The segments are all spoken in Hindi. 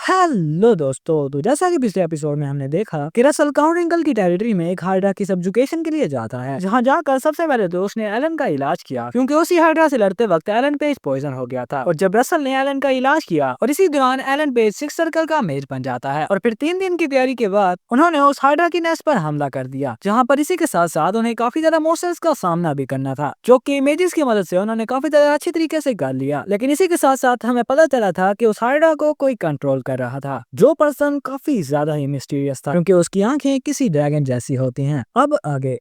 हेलो दोस्तों, तो जैसा कि पिछले एपिसोड में हमने देखा कि रसल काउंटिंगल की टेरिटरी में एक हाइड्रा की सब्जुकेशन के लिए जाता है, जहां जाकर सबसे पहले तो उसने एलन का इलाज किया, क्योंकि उसी हाइड्रा से लड़ते वक्त एलन पेज पॉइजन हो गया था। और जब रसल ने एलन का इलाज किया और इसी दौरान एलन पेज 6 सर्कल का मेज बन जाता है। और फिर 3 दिन की तैयारी के बाद उन्होंने उस हाइड्रा की नेस्ट पर हमला कर दिया, जहाँ पर इसी के साथ साथ उन्हें काफी ज्यादा मोशंस का सामना भी करना था, जो की इमेजेस की मदद से उन्होंने काफी ज्यादा अच्छी तरीके से कर लिया। लेकिन इसी के साथ साथ हमें पता चला था कि उस हाइड्रा को कोई कंट्रोल कर रहा था, जो पर्सन काफी ज्यादा ही मिस्टीरियस था, क्योंकि उसकी आंखें किसी ड्रैगन जैसी होती हैं। अब आगे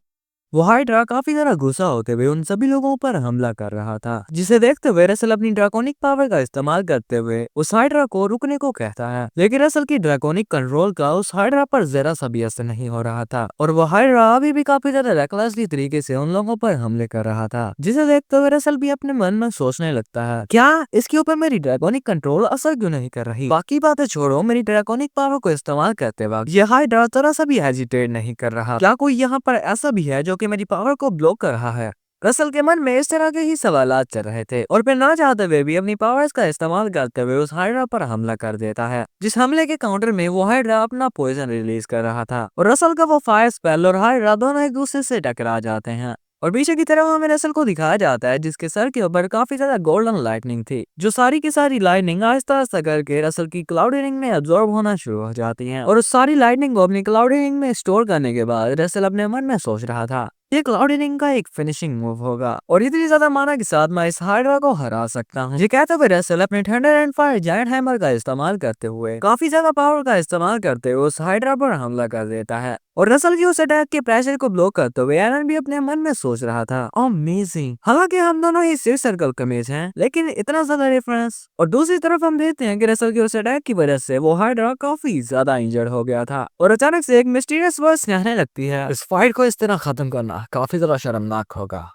वो हाइड्रा काफी ज्यादा गुस्सा होते हुए उन सभी लोगों पर हमला कर रहा था, जिसे देखते हुए रसल अपनी ड्रैकोनिक पावर का इस्तेमाल करते हुए उस हाइड्रा को रुकने को कहता है। लेकिन रसल की ड्रैकोनिक कंट्रोल का उस हाइड्रा पर जरा सा भी असर नहीं हो रहा था, और वो हाइड्रा अभी भी काफी ज्यादा रेकलेसली तरीके से उन लोगों पर हमले कर रहा था, जिसे देखते हुए रसल भी अपने मन में सोचने लगता है, क्या इसके ऊपर मेरी ड्रैकोनिक कंट्रोल असर क्यों नहीं कर रही। बाकी बातें छोड़ो, मेरी ड्रैकोनिक पावर को इस्तेमाल करते वक्त ये हाइड्रा जरा सा भी हेजिटेट नहीं कर रहा। क्या कोई यहाँ पर ऐसा भी है जो कि मेरी पावर को ब्लॉक कर रहा है। रसल के मन में इस तरह के ही सवालात चल रहे थे, और फिर ना चाहते हुए भी अपनी पावर्स का इस्तेमाल करते हुए उस हाइड्रा पर हमला कर देता है, जिस हमले के काउंटर में वो हाइड्रा अपना पॉइजन रिलीज कर रहा था। और रसल का वो फायर स्पेल और हाइड्रा दोनों एक दूसरे से टकरा जाते हैं, और पीछे की तरफ हमें रसल को दिखाया जाता है, जिसके सर के ऊपर काफी ज्यादा गोल्डन लाइटनिंग थी, जो सारी की सारी लाइटनिंग आहिस्ता आहिस्ता करके रसल की क्लाउडी रिंग में अब्सॉर्ब होना शुरू हो जाती है। और उस सारी लाइटनिंग को अपनी क्लाउडी रिंग में स्टोर करने के बाद रसल अपने मन में सोच रहा था, ये क्लाउडी रिंग का एक फिनिशिंग मूव होगा और इतनी ज्यादा माना के साथ मैं इस हाइड्रा को हरा सकता हूँ। ये कहते हुए रसल अपने thunder and fire giant hammer का इस्तेमाल करते हुए काफी ज्यादा पावर का इस्तेमाल करते हुए उस हाइड्रा पर हमला कर देता है। और रसल की उस अटैक के प्रेशर को ब्लॉक करते हुए एलन भी अपने मन में सोच रहा था, अमेजिंग। हालांकि हम दोनों ही सिक्स सर्कल कमीज हैं, लेकिन इतना ज्यादा डिफरेंस। और दूसरी तरफ हम देखते हैं कि रसल की उस अटैक की वजह से वो हाइड्रा काफी ज्यादा इंजर्ड हो गया था, और अचानक से एक मिस्टीरियस वॉइस कहने लगती है, इस फाइट को इस तरह खत्म करना काफी ज्यादा शर्मनाक होगा,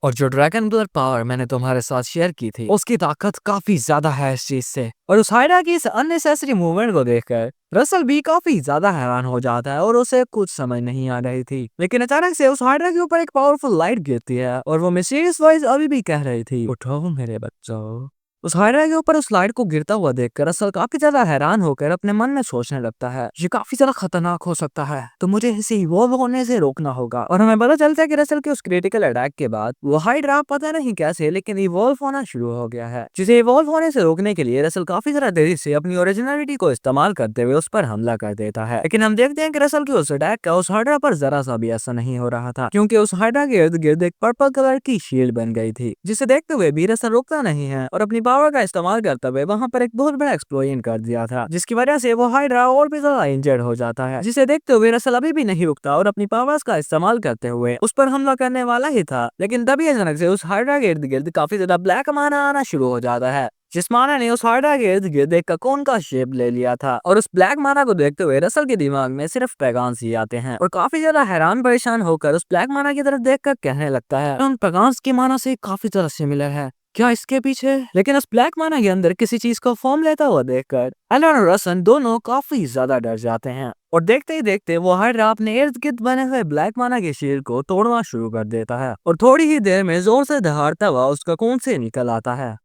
और जो ड्रैगन ब्लड पावर मैंने तुम्हारे साथ शेयर की थी उसकी ताकत काफी ज्यादा है इस चीज से। और उस हाइड्रा की इस अननेसेसरी मूवमेंट को देखकर रसल भी काफी ज्यादा हैरान हो जाता है, और उसे कुछ समझ नहीं आ रही थी। लेकिन अचानक से उस हाइड्रा के ऊपर एक पावरफुल लाइट गिरती है, और वो मिस्टीरियस वॉइस अभी भी कह रही थी, उठो मेरे बच्चों। उस हाइड्रा के ऊपर उस लाइट को गिरता हुआ देखकर रसल काफी ज्यादा हैरान होकर अपने मन में सोचने लगता है, ये काफी ज्यादा खतरनाक हो सकता है, तो मुझे इसे इवॉल्व होने से रोकना होगा। और हमें पता चलता है कि रसल के उस क्रिटिकल अटैक के बाद वो हाइड्रा पता नहीं कैसे लेकिन इवॉल्व होना शुरू हो गया है, जिसे इवॉल्व होने से रोकने के लिए रसल काफी ज्यादा तेजी से अपनी ओरिजिनलिटी को इस्तेमाल करते हुए उस पर हमला कर देता है। लेकिन हम देखते हैं कि रसल के उस अटैक का उस हाइड्रा पर जरा सा भी असर नहीं हो रहा था, क्योंकि उस हाइड्रा के इर्द गिर्द एक पर्पल कलर की शील्ड बन गई थी, जिसे देखते हुए भी रसल रुकता नहीं है और अपनी पावर का इस्तेमाल करते हुए वहां पर एक बहुत बड़ा एक्सप्लोजन कर दिया था, जिसकी वजह से वो हाइड्रा और भी ज्यादा इंजर्ड हो जाता है, जिसे देखते हुए रसल अभी भी नहीं रुकता और अपनी पावर्स का इस्तेमाल करते हुए उस पर हमला करने वाला ही था। लेकिन तभी अचानक से उस हाइड्रा के इर्द गिर्द काफी ज्यादा ब्लैक माना आना शुरू हो जाता है, जिस माना ने उस हाइड्रा के इर्द गिर्द एक ककोन का शेप ले लिया था। और उस ब्लैक माना को देखते हुए रसल के दिमाग में सिर्फ पैगाम्स ही आते हैं, और काफी ज्यादा हैरान परेशान होकर उस ब्लैक माना की तरफ देखकर कहने लगता है, उन पैगाम्स की माना से काफी ज्यादा सिमिलर है, क्या इसके पीछे। लेकिन उस ब्लैक माना के अंदर किसी चीज को फॉर्म लेता हुआ देखकर एलन और रसल दोनों काफी ज्यादा डर जाते हैं, और देखते ही देखते वो हाइड्रा अपने इर्द गिर्द बने हुए ब्लैक माना के शील्ड को तोड़ना शुरू कर देता है, और थोड़ी ही देर में जोर से दहाड़ता हुआ उसका कून से निकल आता है।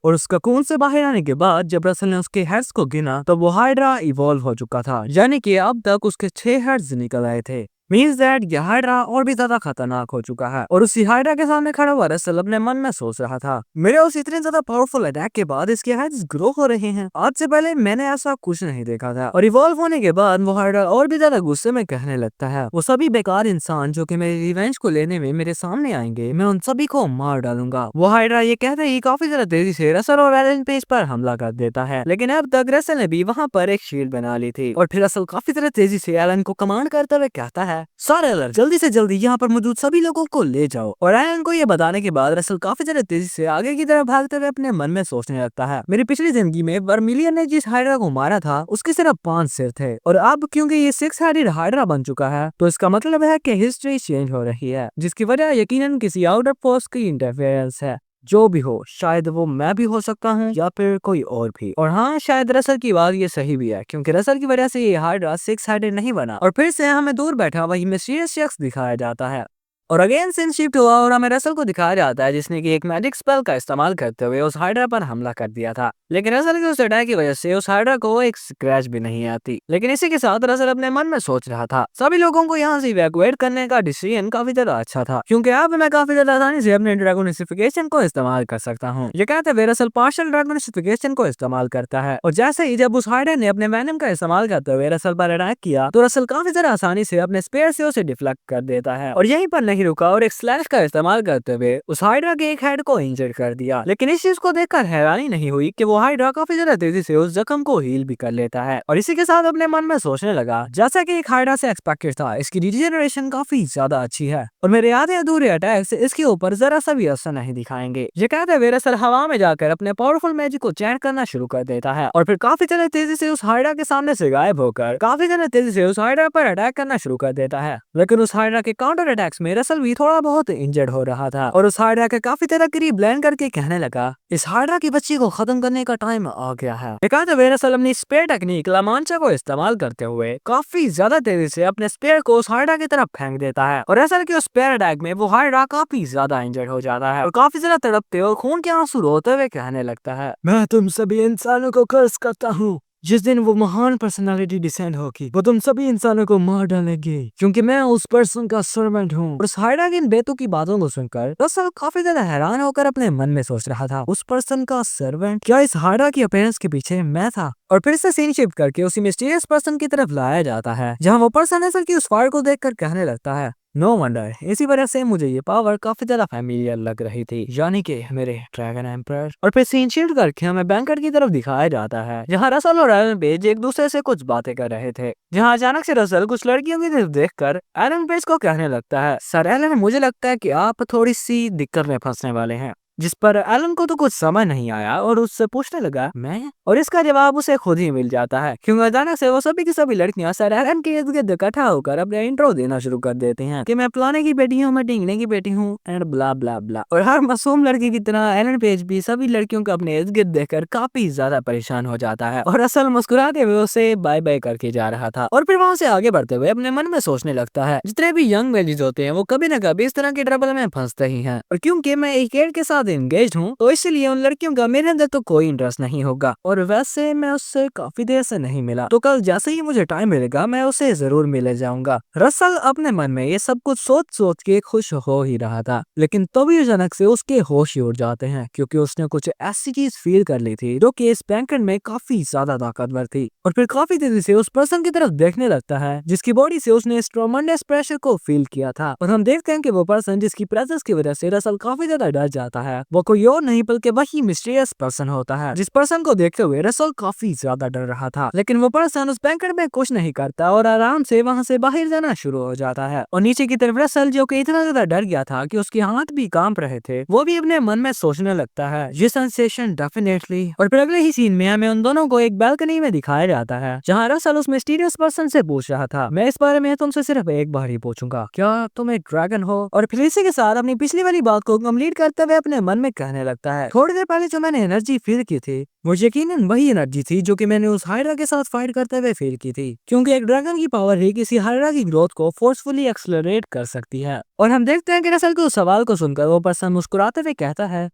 और उसका कून से बाहर आने के बाद जब रसल ने उसके हेड्स को गिना तो वो हाइड्रा इवॉल्व हो चुका था, यानी कि अब तक उसके 6 हेड्स निकल आए थे। मीन्स दैट ये हाइड्रा और भी ज्यादा खतरनाक हो चुका है। और उसी हाइड्रा के सामने खड़ा हुआ रसल अपने मन में सोच रहा था, मेरे उस इतने ज्यादा पावरफुल अटैक के बाद इसके हेड्स ग्रो हो रहे हैं, आज से पहले मैंने ऐसा कुछ नहीं देखा था। और इवॉल्व होने के बाद वो हाइड्रा और भी ज्यादा गुस्से में कहने लगता है, वो सभी बेकार इंसान जो कि मेरी रिवेंज को लेने में मेरे सामने आएंगे, मैं उन सभी को मार डालूंगा। वो हाइड्रा ये कहते ही काफी ज्यादा तेजी से रसल और एलन पेज पर हमला कर देता है, लेकिन अब तक रसल ने भी वहाँ पर एक शील्ड बना ली थी। और फिर रसल काफी ज्यादा तेजी से एलन को कमांड करते हुए कहता है, सारे अलर्ट, जल्दी से जल्दी यहाँ पर मौजूद सभी लोगों को ले जाओ। और एलन को ये बताने के बाद रसल काफी ज्यादा तेजी से आगे की तरफ भागते हुए अपने मन में सोचने लगता है, मेरी पिछली जिंदगी में वर्मिलियन ने जिस हाइड्रा को मारा था उसके सिर्फ 5 सिर थे, और अब क्योंकि ये 6 हेडेड हाइड्रा बन चुका है तो इसका मतलब है कि हिस्ट्री चेंज हो रही है, जिसकी वजह यकीनन किसी आउटर फोर्स की इंटरफेरेंस है। जो भी हो, शायद वो मैं भी हो सकता हूँ या फिर कोई और भी। और हाँ, शायद रसल की बात ये सही भी है, क्योंकि रसल की वजह से ये हाइड्रा 6 हेडेड नहीं बना। और फिर से हमें दूर बैठा वही मिस्टीरियस शख्स दिखाया जाता है, और अगेन सीन शिफ्ट हुआ और हमें रसल को दिखाया जाता है जिसने कि एक मैजिक स्पेल का इस्तेमाल करते हुए उस हाइड्रा पर हमला कर दिया था। लेकिन रसल के उस अटैक की वजह से उस हाइड्रा को एक स्क्रैच भी नहीं आती। लेकिन इसी के साथ रसल अपने मन में सोच रहा था सभी लोगों को यहाँ से इवैक्यूएट करने का डिसीजन काफी ज्यादा अच्छा था, क्योंकि अब मैं काफी ज्यादा आसानी से अपने ड्रैगोनिफिकेशन को इस्तेमाल कर सकता हूँ। ये कहते हुए रसल पार्शियल ड्रैगोनिफिकेशन को इस्तेमाल करता है और जैसे ही जब उस हाइड्रा ने अपने वेनम का इस्तेमाल करते हुए रसल पर अटैक किया तो रसल काफी ज्यादा आसानी से अपने स्पेयर से उसे डिफ्लेक्ट कर देता है और यहीं पर नहीं रुका और एक स्लैश का इस्तेमाल करते हुए उस हाइड्रा के एक हेड को इंजर कर दिया। लेकिन इस चीज को देखकर हैरानी नहीं हुई कि वो हाइड्रा काफी ज्यादा तेजी से उस जख्म को हील भी कर लेता है और इसी के साथ अपने मन में सोचने लगा जैसा कि एक हाइड्रा से एक्सपेक्टेड था इसकी रिजेनरेशन काफी ज्यादा अच्छी है और मेरे आधे अधूरे अटैक से इसके ऊपर जरा सा भी असर नहीं दिखाएंगे। ये कहते हुए रसल हवा में जाकर अपने पावरफुल मैजिक को चैन करना शुरू कर देता है और फिर काफी ज्यादा तेजी से उस हाइड्रा के सामने से गायब होकर काफी ज्यादा तेजी से उस हाइड्रा पर अटैक करना शुरू कर देता है। लेकिन उस हाइड्रा के काउंटर अटैक्स में रसल भी थोड़ा बहुत इंजर्ड हो रहा था और उस हाइड्रा के काफी ज्यादा करीब लैंड करके कहने लगा इस हाइड्रा की बच्ची को खत्म करने का टाइम आ गया है। कहते हुए रसल अपनी स्पेयर टेक्निक लामांचा को इस्तेमाल करते हुए काफी ज्यादा तेजी से अपने स्पेयर को उस हाइड्रा की तरफ फेंक देता है और रसल के उस स्पेयर अटैक में वो हाइड्रा काफी ज्यादा इंजर्ड हो जाता है और काफी ज्यादा तड़पते और खून के आंसू रोते हुए कहने लगता है मैं तुम सभी इंसानों को कर्स करता हूँ, जिस दिन वो महान पर्सनालिटी डिसेंड होगी वो तुम सभी इंसानों को मार डालेगी क्योंकि मैं उस पर्सन का सर्वेंट हूँ। और उस हाइड्रा की इन बेतुकी की बातों को सुनकर रसल काफी ज्यादा हैरान होकर अपने मन में सोच रहा था उस पर्सन का सर्वेंट, क्या इस हाइड्रा की अपीयरेंस के पीछे मैं था? और फिर से सीन शिफ्ट करके उसी मिस्टीरियस पर्सन की तरफ लाया जाता है जहाँ वो पर्सन असल की उस फायर को देखकर कहने लगता है नो वंडर, इसी वजह से मुझे ये पावर काफी ज्यादा फैमिलियर लग रही थी, यानी कि मेरे ड्रैगन एम्परर। और फिर सीन शिफ्ट करके हमें बैंकर की तरफ दिखाया जाता है जहाँ रसल और एलन पेज एक दूसरे से कुछ बातें कर रहे थे, जहाँ अचानक से रसल कुछ लड़कियों की तरफ देखकर एलन पेज को कहने लगता है सर एलन, मुझे लगता है कि आप थोड़ी सी दिक्कत में फंसने वाले हैं। जिस पर एलन को तो कुछ समझ नहीं आया और उससे पूछने लगा मैं, और इसका जवाब उसे खुद ही मिल जाता है क्योंकि अचानक से वो सभी की सभी लड़कियां सर एलन के इर्द गिर्द इकट्ठा होकर अपने इंट्रो देना शुरू कर देती हैं कि मैं फलाने की बेटी हूँ, मैं ढींगने की बेटी हूँ एंड ब्ला ब्ला ब्ला। और हर मासूम लड़की की तरह एलन पेज भी सभी लड़कियों को अपने इर्द गिर्द देखकर काफी ज्यादा परेशान हो जाता है और असल मुस्कुराते हुए उसे बाय बाय करके जा रहा था और फिर वहाँ से आगे बढ़ते हुए अपने मन में सोचने लगता है जितने भी यंग लेडीज होते हैं वो कभी न कभी इस तरह के ट्रबल में फंसते ही हैं और क्योंकि मैं एक एड के साथ एंगेज हूँ तो इसलिए उन लड़कियों का मेरे अंदर तो कोई इंटरेस्ट नहीं होगा और वैसे मैं उससे काफी देर से नहीं मिला तो कल जैसे ही मुझे टाइम मिलेगा मैं उसे जरूर मिले जाऊंगा। रसल अपने मन में ये सब कुछ सोच सोच के खुश हो ही रहा था, लेकिन तभी अचानक से उसके होश ही उड़ जाते हैं क्योंकि उसने कुछ ऐसी चीज फील कर ली थी जो कि इस बैंकर में काफी ज्यादा ताकतवर थी और फिर काफी तेजी से उस पर्सन की तरफ देखने लगता है जिसकी बॉडी से उसने ट्रमेंडस प्रेशर को फील किया था और हम देखते हैं कि वो पर्सन जिसकी प्रेजेंस की वजह से रसल काफी ज्यादा डर जाता है वो कोई और नहीं बल्कि वही मिस्टीरियस पर्सन होता है जिस पर्सन को देखते हुए रसल काफी ज्यादा डर रहा था। लेकिन वो पर्सन उस बैंकर में कुछ नहीं करता और आराम से वहाँ से बाहर जाना शुरू हो जाता है और नीचे की तरफ रसल जो कि इतना ज्यादा डर गया था कि उसके हाथ भी कांप रहे थे वो भी अपने मन में सोचने लगता है ये सेंसेशन डेफिनेटली। और फिर अगले ही सीन में हमें उन दोनों को एक बालकनी में दिखाया जाता है जहाँ रसल उस मिस्टीरियस पर्सन से पूछ रहा था मैं इस बारे में तुमसे सिर्फ एक बार ही पूछूंगा, क्या तुम एक ड्रैगन हो? और फिर इसी के साथ अपनी पिछली वाली बात को कंप्लीट करते हुए अपने मन में कहने लगता है थोड़ी देर पहले जो मैंने एनर्जी फील की थी वो यकीनन वही एनर्जी थी जो कि मैंने उस हाइड्रा के साथ फाइट करते हुए फील की थी, क्योंकि एक ड्रैगन की पावर ही किसी हाइड्रा की ग्रोथ को फोर्सफुली एक्सेलरेट कर सकती है। और हम देखते हैं कि रसल के उस सवाल को सुनकर वो पर्सन मुस्कुराते हुए कहता है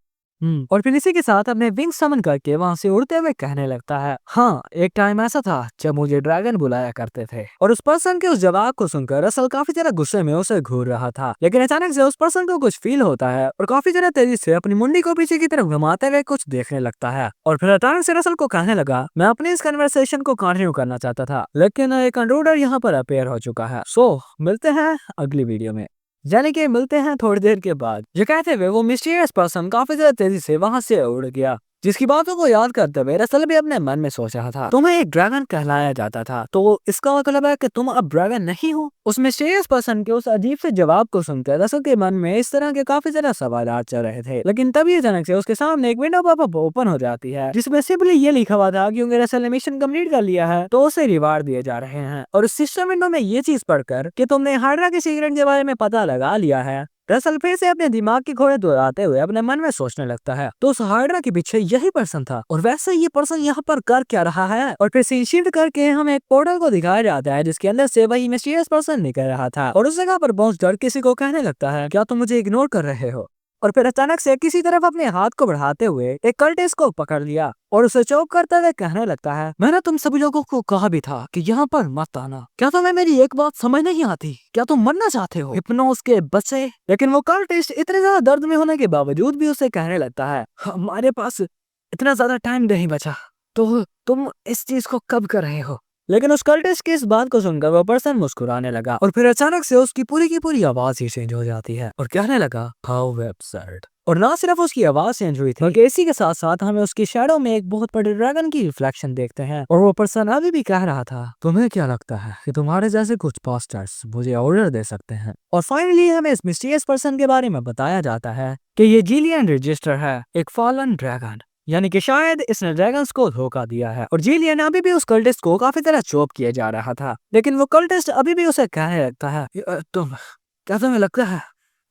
और फिर इसी के साथ अपने विंग समन करके वहाँ से उड़ते हुए कहने लगता है हाँ, एक टाइम ऐसा था जब मुझे ड्रैगन बुलाया करते थे। और उस पर्सन के उस जवाब को सुनकर रसल काफी ज्यादा गुस्से में उसे घूर रहा था, लेकिन अचानक से उस पर्सन को कुछ फील होता है और काफी ज्यादा तेजी से अपनी मुंडी को पीछे की तरफ घुमाते हुए कुछ देखने लगता है। और फिर अचानक से रसल को कहने लगा मैं अपनी इस कन्वर्सेशन को कंटिन्यू करना चाहता था लेकिन एक इंट्रूडर यहाँ पर अपेयर हो चुका है, सो मिलते हैं अगली वीडियो में। यानी कि मिलते हैं थोड़ी देर के बाद। ये कहते हुए वो मिस्टीरियस पर्सन काफी ज्यादा तेजी से वहां से उड़ गया, जिसकी बातों को याद करते हुए रसल भी अपने मन में सोच रहा था तुम्हें एक ड्रैगन कहलाया जाता था तो इसका मतलब है कि तुम अब ड्रैगन नहीं हो। उस मिस्टीरियस पर्सन के उस अजीब से जवाब को सुनकर रसल के मन में इस तरह के काफी ज्यादा सवाल चल रहे थे, लेकिन तभी अचानक से उसके सामने एक विंडो पॉपअप ओपन हो जाती है जिसमें सिंपली ये लिखा हुआ था क्योंकि रसल ने मिशन कंप्लीट कर लिया है तो उसे रिवार्ड दिए जा रहे हैं। और उस सिस्टम विंडो में ये चीज पढ़कर कि तुमने हाइड्रा के सीक्रेट के बारे में पता लगा लिया है रसल फिर से अपने दिमाग के घोड़े दौड़ाते हुए अपने मन में सोचने लगता है, तो उस हाइड्रा के पीछे यही पर्सन था, और वैसे ये पर्सन यहाँ पर कर क्या रहा है। और फिर सीन शिफ्ट करके हम एक पोर्टल को दिखाया जाता है जिसके अंदर से वही मिस्टीरियस पर्सन निकल रहा था, और उस जगह पर पहुंच कर किसी को कहने लगता है, क्या तुम मुझे इग्नोर कर रहे हो। और फिर अचानक से किसी तरफ अपने हाथ को बढ़ाते हुए एक कल्टिस्ट को पकड़ लिया और उसे चौक करते हुए कहने लगता है, मैंने तुम सभी लोगों को कहा भी था कि यहाँ पर मत आना। क्या तुम्हें मेरी एक बात समझ नहीं आती? क्या तुम मरना चाहते हो हिप्नोस के बच्चे? लेकिन वो कल्टिस्ट इतने ज्यादा दर्द में होने के बावजूद भी उसे कहने लगता है, हमारे पास इतना ज्यादा टाइम नहीं बचा, तो तुम इस चीज को कब कर रहे हो। लेकिन उस कल्टिस्ट की इस बात को सुनकर वो पर्सन मुस्कुराने लगा, और फिर अचानक से उसकी पूरी की पूरी आवाज ही चेंज हो जाती है और कहने लगा, हाउ एब्सर्ड। और ना सिर्फ उसकी आवाज चेंज हुई थी, बल्कि इसी के साथ साथ हमें उसकी शैडो में एक बहुत बड़े ड्रैगन की रिफ्लेक्शन देखते हैं। और वो पर्सन अभी भी कह रहा था, तुम्हें क्या लगता है कि तुम्हारे जैसे कुछ पास्टर्स मुझे ऑर्डर दे सकते हैं। और फाइनली हमें इस मिस्टीरियस पर्सन के बारे में बताया जाता है कि ये जिलियन रजिस्टर है, एक फॉलन ड्रैगन, यानी कि शायद इसने ड्रैगन्स को धोखा दिया है। और जिलियन अभी भी उस कल्टिस्ट को काफी तरह चोप किया जा रहा था, लेकिन वो कल्टिस्ट अभी भी उसे कहने लगता है, क्या तुम्हें लगता है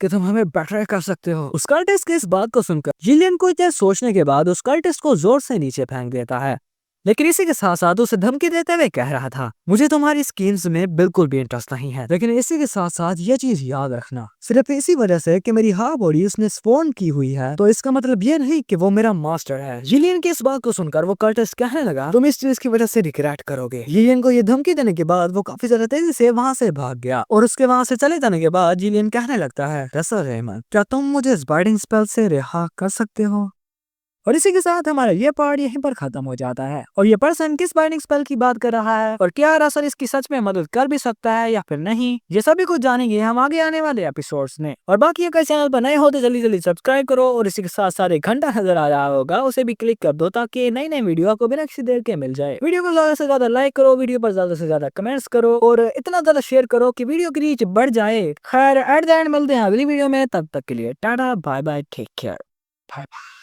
कि तुम हमें बेट्रे कर सकते हो। उस कल्टिस्ट की इस बात को सुनकर जिलियन कुछ देर सोचने के बाद उस कल्टिस्ट को जोर से नीचे फेंक देता है, लेकिन इसी के साथ साथ उसे धमकी देते हुए कह रहा था, मुझे तुम्हारी स्कीम्स में बिल्कुल भी इंटरेस्ट नहीं है, लेकिन इसी के साथ साथ ये चीज याद रखना, सिर्फ इसी वजह से कि मेरी हाफ बॉडी उसने स्पॉन की हुई है, तो इसका मतलब ये नहीं कि वो मेरा मास्टर है। जिलियन की इस बात को सुनकर वो कल्टिस्ट कहने लगा, तुम इस चीज की वजह से रिग्रेट करोगे। जिलियन को ये धमकी देने के बाद वो काफी ज्यादा तेजी से वहाँ से भाग गया, और उसके वहाँ से चले जाने के बाद जिलियन कहने लगता है, रसल रेमन, क्या तुम मुझे इस बाइंडिंग स्पेल से रिहा कर सकते हो। और इसी के साथ हमारा ये पार्ट यहीं पर खत्म हो जाता है। और ये पर्सन किस बाइंडिंग स्पेल की बात कर रहा है, और क्या रसल इसकी सच में मदद कर भी सकता है या फिर नहीं, ये सभी कुछ जानेंगे हम आगे आने वाले एपिसोड्स में। और बाकी अगर चैनल पर नए हो तो जल्दी जल्दी सब्सक्राइब करो, और इसी के साथ साथ एक घंटा नजर आ रहा होगा उसे भी क्लिक कर दो, ताकि नई नई वीडियो आपको बिना किसी देर के मिल जाए। वीडियो को ज्यादा से ज्यादा लाइक करो, वीडियो पर ज्यादा से ज्यादा कमेंट्स करो, और इतना ज्यादा शेयर करो कि वीडियो की रीच बढ़ जाए। खैर एट द एंड मिलते हैं अगली वीडियो में, तब तक के लिए tata bye bye, take care, bye bye.